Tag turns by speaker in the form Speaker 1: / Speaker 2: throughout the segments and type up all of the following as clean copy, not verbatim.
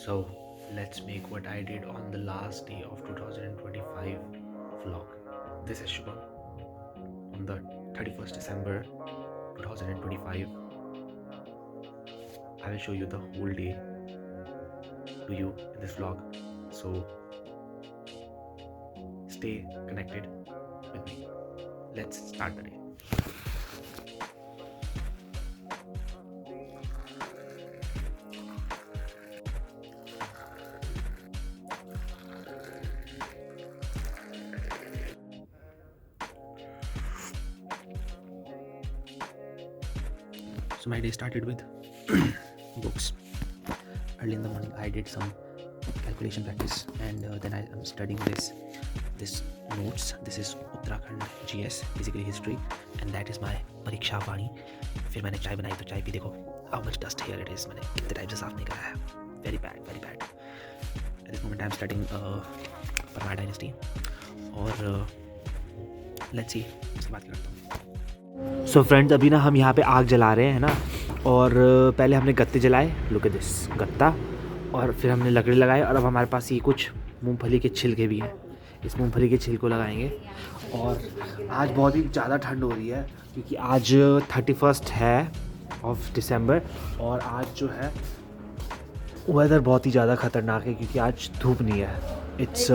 Speaker 1: So let's make what I did on the last day of 2025 vlog. This is Shubham on the 31st December 2025. I will show you the whole day to you in this vlog. So stay connected with me. Let's start the day. So my day started with books. Early in the morning I did some calculation practice and then I am studying this notes. This is Uttarakhand GS basically history and that is my परीक्षा वाणी. फिर मैंने चाय बनाई तो चाय P देखो how much dust here it is. मैंने कितने टाइम से साफ नहीं करा है. Very bad. At this moment I am studying Parmar dynasty और let's see उसके बाद करता हूँ. सो फ्रेंड्स अभी ना हम यहाँ पे आग जला रहे हैं ना और पहले हमने गत्ते जलाए. लुक एट दिस गत्ता. और फिर हमने लकड़ी लगाई और अब हमारे पास ये कुछ मूंगफली के छिलके भी हैं. इस मूंगफली के छिलको लगाएंगे. और आज बहुत ही ज़्यादा ठंड हो रही है क्योंकि आज 31 है ऑफ दिसंबर और आज जो है वेदर बहुत ही ज़्यादा ख़तरनाक है क्योंकि आज धूप नहीं है. इट्स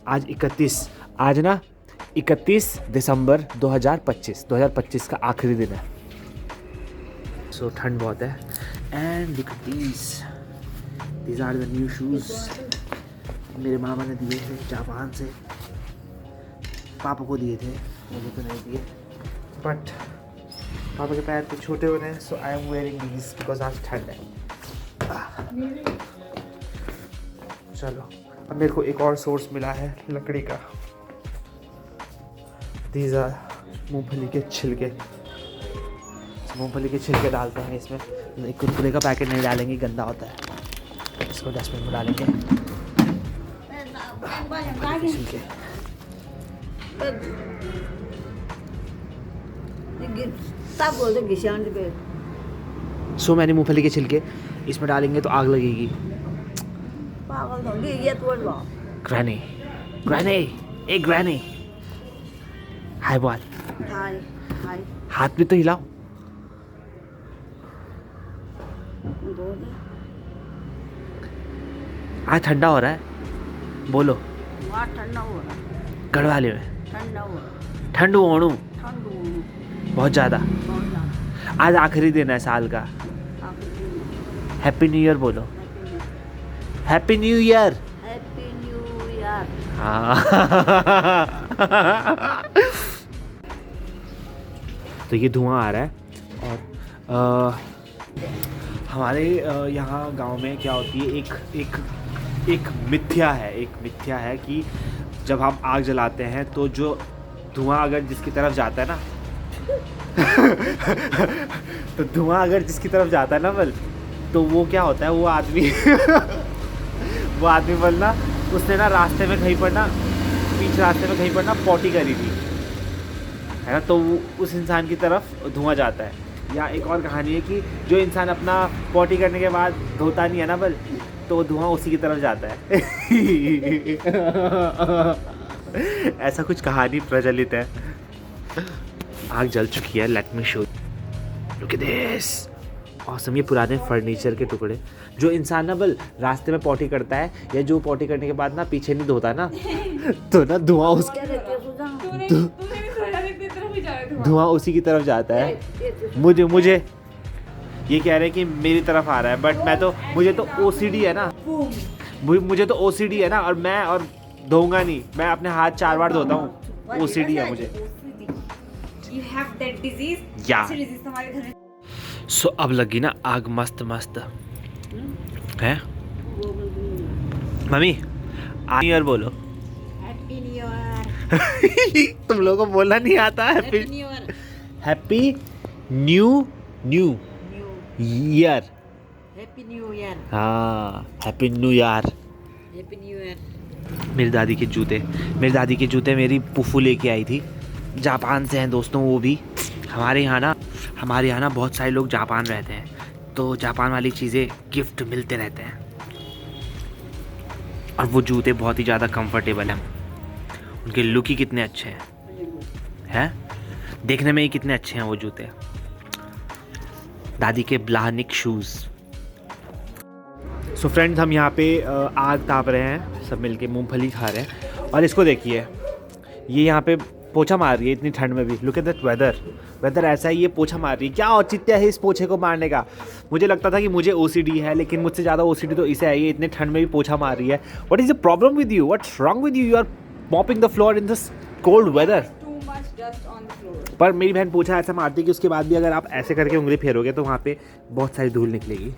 Speaker 1: आज 31 दिसंबर 2025 का आखिरी दिन है. सो ठंड बहुत है. And look at these are the new shoes. मेरे मामा ने दिए थे जापान से. पापा को दिए थे, मुझे तो नहीं दिए. बट पापा के पैर तो छोटे हो रहे हैं so I'm wearing these because आज ठंड है. चलो अब मेरे को एक और सोर्स मिला है लकड़ी का. दीज आर मूँगफली के छिलके. मूँगफली के छिलके डालते हैं इसमें. एक कुरकुरे का पैकेट नहीं डालेंगे, गंदा होता है. इसको डस्टबिन में डालेंगे. छिलके सो मैंने मूँगफली के छिलके इसमें डालेंगे तो आग लगेगी. ग्रैनी हाय बोल. हाथ भी तो हिलाओ. आज ठंडा हो रहा है. बोलो. गढ़वाली में ठंड ओणू बहुत ज़्यादा. आज आखिरी दिन है साल का. हैप्पी न्यू ईयर बोलो. Happy new year. हाँ. तो ये धुआं आ रहा है और हमारे यहाँ गांव में क्या होती है एक मिथ्या है कि जब हम आग जलाते हैं तो जो धुआं अगर जिसकी तरफ जाता है ना तो धुआं अगर जिसकी तरफ जाता है ना बल तो वो क्या होता है वो आदमी बल ना उसने ना रास्ते में कहीं पर ना पॉटी करी थी है ना. तो उस इंसान की तरफ धुआं जाता है. या एक और कहानी है कि जो इंसान अपना पॉटी करने के बाद धोता नहीं है ना बल तो धुआं उसी की तरफ जाता है. ऐसा कुछ कहानी प्रचलित है. आग जल चुकी है. Let me show. Look at this. Awesome. ये पुराने फर्नीचर के टुकड़े. जो इंसान ना बल रास्ते में पॉटी करता है या जो पॉटी करने के बाद ना पीछे नहीं धोता ना तो ना धुआं उसी की तरफ जाता है. मुझे ये कह रहे हैं कि मेरी तरफ आ रहा है बट मुझे तो OCD है ना और मैं धोऊंगा नहीं. मैं अपने हाथ 4 बार धोता हूँ. OCD है मुझे. या सो अब लगी ना आग मस्त है. मम्मी न्यू ईयर बोलो. तुम लोगों को बोलना नहीं आता. Happy new year. हाँ हैप्पी न्यू ईयर. मेरी दादी के जूते मेरी पुफू लेके आई थी. जापान से हैं दोस्तों वो भी. हमारे यहाँ ना बहुत सारे लोग जापान रहते हैं तो जापान वाली चीज़ें गिफ्ट मिलते रहते हैं। और वो जूते बहुत ही ज़्यादा कंफर्टेबल हैं, उनके लुक ही कितने अच्छे हैं, देखने में ही कितने अच्छे हैं वो जूते। दादी के ब्लाहनिक शूज़। सो फ्रेंड्स, हम यहाँ पे आग ताप रहे हैं, सब मिलके मूंगफली खा रहे हैं। और इसको देखिए, ये यहाँ पे पोछा मार रही है इतनी ठंड में भी। लुक एट दैट वेदर ऐसा है, ये पोछा मार रही है। क्या औचित्य है इस पोछे को मारने का। मुझे लगता था कि मुझे OCD है, लेकिन मुझसे ज़्यादा OCD तो इसे है। ये इतने ठंड में भी पोछा मार रही है। What is the problem with you? What's wrong with you? You are mopping the floor in this cold weather. पर मेरी बहन पोछा ऐसा मारती है कि उसके बाद भी अगर आप ऐसे करके उंगली फेरोगे तो वहाँ पे बहुत सारी धूल निकलेगी।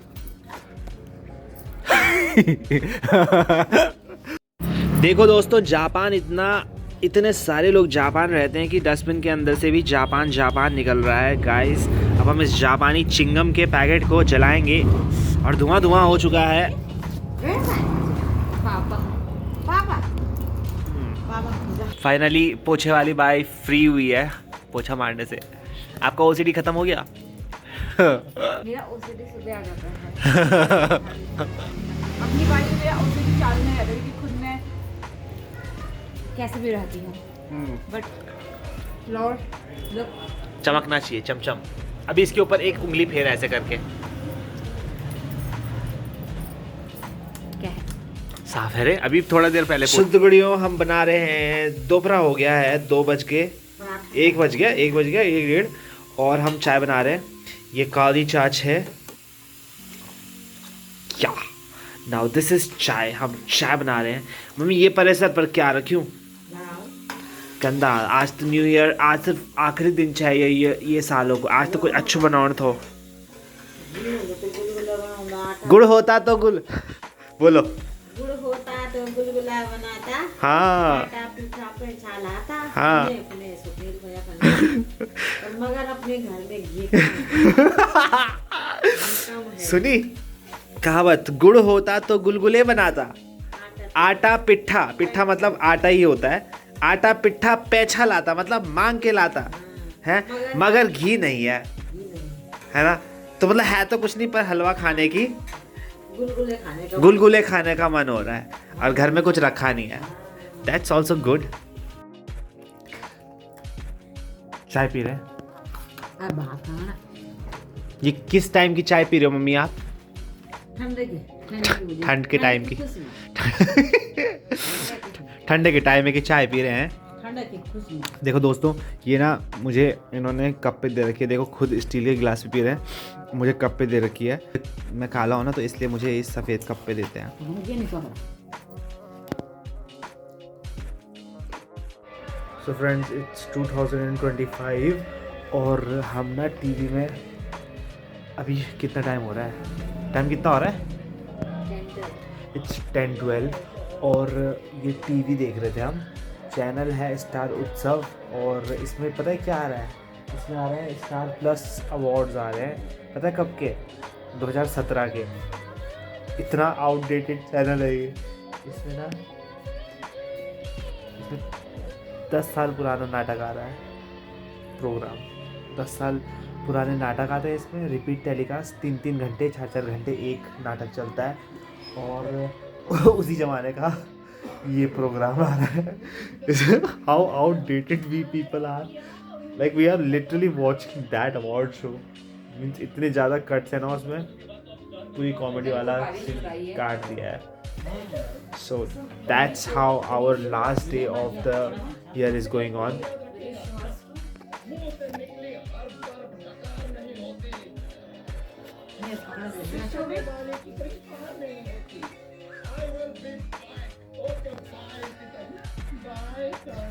Speaker 1: देखो दोस्तों, जापान इतने सारे लोग जापान रहते हैं कि डस्टबिन के अंदर से भी जापान निकल रहा है गाइस। अब हम इस जापानी चिंगम के पैकेट को जलाएंगे और धुआं हो चुका है। फाइनली पोछे वाली बाई फ्री हुई है पोछा मारने से। आपका OCD खत्म हो गया?
Speaker 2: मेरा OCD सुबह आ जाता है। अपनी बारी में मेरा OCD चालू नहीं रहता कि खुद मैं कैसे भी रहती हूँ, बट फ्लोर लुक
Speaker 1: चमकना चाहिए, चमचम। अभी इसके ऊपर एक उंगली फेर ऐसे करके।
Speaker 2: क्या है?
Speaker 1: साफ है रे। अभी थोड़ा देर पहले शुद्ध गुड़ियों हम बना रहे हैं। दोपहर हो गया है, 2 बज के 1 बज गया 1:30 और हम चाय बना रहे हैं। ये काली चाच है क्या? नाउ दिस इज चाय। हम चाय बना रहे हैं। मम्मी ये परेसर पर क्या रखूं? गंदा। आज तो न्यू ईयर, आज सिर्फ आखिरी दिन चाहिए ये सालों को। आज तो कुछ अच्छा बनाना था। गुड़ होता तो गुल बोलो।
Speaker 2: गुड़ होता तो गुलगुला बनाता।
Speaker 1: हाँ
Speaker 2: आटा पीठा पे छालाता।
Speaker 1: हाँ।
Speaker 2: अपने सुखील भैया और मगर अपने घर में घी
Speaker 1: सुनी कहावत, गुड़ होता तो गुलगुले बनाता। आटा पिट्ठा मतलब आटा ही होता है। आटा पिट्ठा पैछा लाता मतलब मांग के लाता है, मगर घी नहीं है ना। तो मतलब है तो कुछ नहीं, पर हलवा खाने की गुलगुले खाने का मन हो रहा है और घर में कुछ रखा नहीं है। That's also good. चाय पी रहे हैं? ये किस टाइम की चाय पी रहे हो मम्मी आप? ठंड के टाइम की ठंडे के टाइम की चाय पी रहे हैं। देखो दोस्तों, ये ना मुझे इन्होंने कप पे दे रखी है। देखो, खुद स्टील के गिलास में पी रहे हैं, मुझे कप पे दे रखी है। मैं काला हूँ ना, तो इसलिए मुझे इस सफ़ेद कप पे देते हैं। सो फ्रेंड्स, इट्स 2025 और हम ना टीवी में अभी कितना टाइम हो रहा है? टाइम कितना हो रहा है? इट्स 10-12 और ये टीवी देख रहे थे हम। चैनल है स्टार उत्सव और इसमें पता है क्या आ रहा है? इसमें आ रहा है स्टार प्लस अवार्ड्स आ रहे हैं। पता है कब के? 2017 के। इतना आउटडेटेड चैनल है ये। इसमें ना 10 साल पुराना नाटक आ रहा है, प्रोग्राम। 10 साल पुराने नाटक आते हैं इसमें, रिपीट टेलीकास्ट 3-3 घंटे 4-4 घंटे एक नाटक चलता है। और उसी ज़माने का ये प्रोग्राम आ रहा है। How outdated we people are, like we are literally watching that award show. Means इतने ज़्यादा कट्स है ना उसमें, पूरी कॉमेडी वाला काट दिया है। So that's how our last day of the year is going on.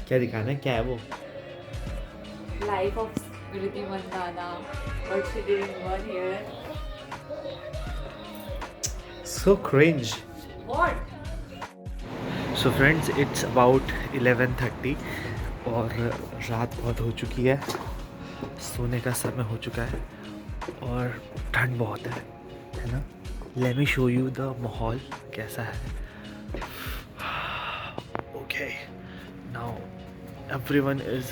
Speaker 1: क्या दिखाना है? क्या है वो?
Speaker 2: Life of Smriti Mandhana, what she did in 1 year.
Speaker 1: So cringe.
Speaker 2: What?
Speaker 1: So friends, it's about 11:30 और रात बहुत हो चुकी है, सोने का समय हो चुका है और ठंड बहुत है ना। Let me show you the माहौल कैसा है। Okay, now everyone is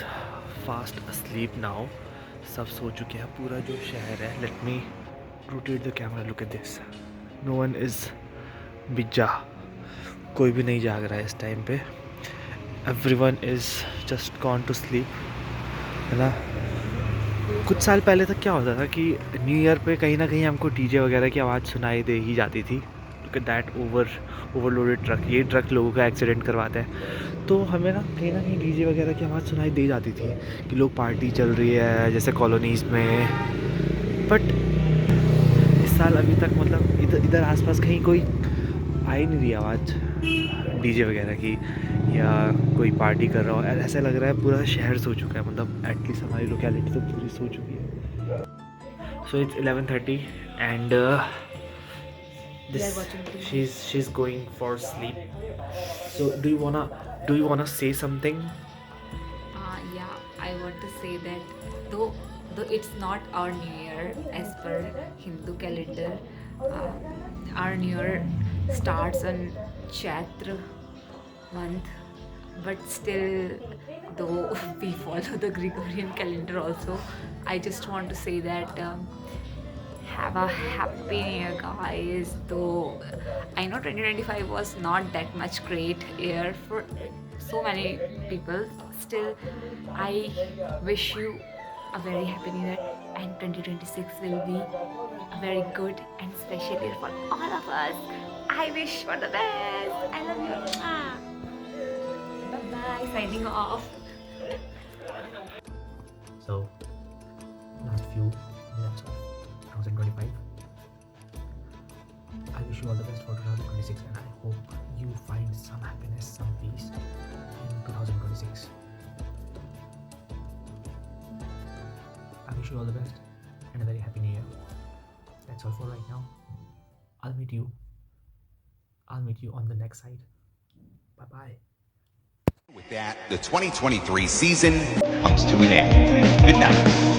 Speaker 1: fast asleep now. सब सो चुके हैं, पूरा जो शहर है। Let me rotate the camera, look at this. No one is बिजा, कोई भी नहीं जाग रहा है इस टाइम पे. Everyone is just gone to sleep, है ना. कुछ साल पहले तक क्या होता था कि न्यू ईयर पे कहीं ना कहीं हमको डीजे वगैरह की आवाज़ सुनाई दे ही जाती थी. Look at that overloaded truck. ये ट्रक लोगों का एक्सीडेंट करवाते हैं, तो हमें ना कहीं डीजे वगैरह की आवाज़ सुनाई दे जाती थी कि लोग पार्टी चल रही है जैसे कॉलोनीज़ में. बट इस साल अभी तक मतलब इधर आसपास कहीं कोई आ ही नहीं रही आवाज़ डीजे वगैरह की या कोई पार्टी कर रहा हो. ऐसा लग रहा है पूरा शहर सो चुका है, मतलब एटलीस्ट हमारी लोकेलिटी तो पूरी सो चुकी है. So it's 11:30 and she's going for sleep. So do you wanna say something?
Speaker 2: Yeah, I want to say that though it's not our New Year as per Hindu calendar, our New Year starts on Chaitra month, but still though we follow the Gregorian calendar also, I just want to say that have a happy New Year, guys. Though I know 2025 was not that much great year for so many people, still I wish you a very happy New Year, and 2026 will be a very good and special year for all of us. I wish for the best. I love you. Bye bye. Signing off.
Speaker 1: So last few minutes of 2025. I wish you all the best for 2026, and I hope you find some happiness, some peace in 2026. I wish you all the best and a very happy New Year. That's all for right now. I'll meet you on the next side. Bye bye.
Speaker 3: With that, the 2023 season comes to an end. Good night.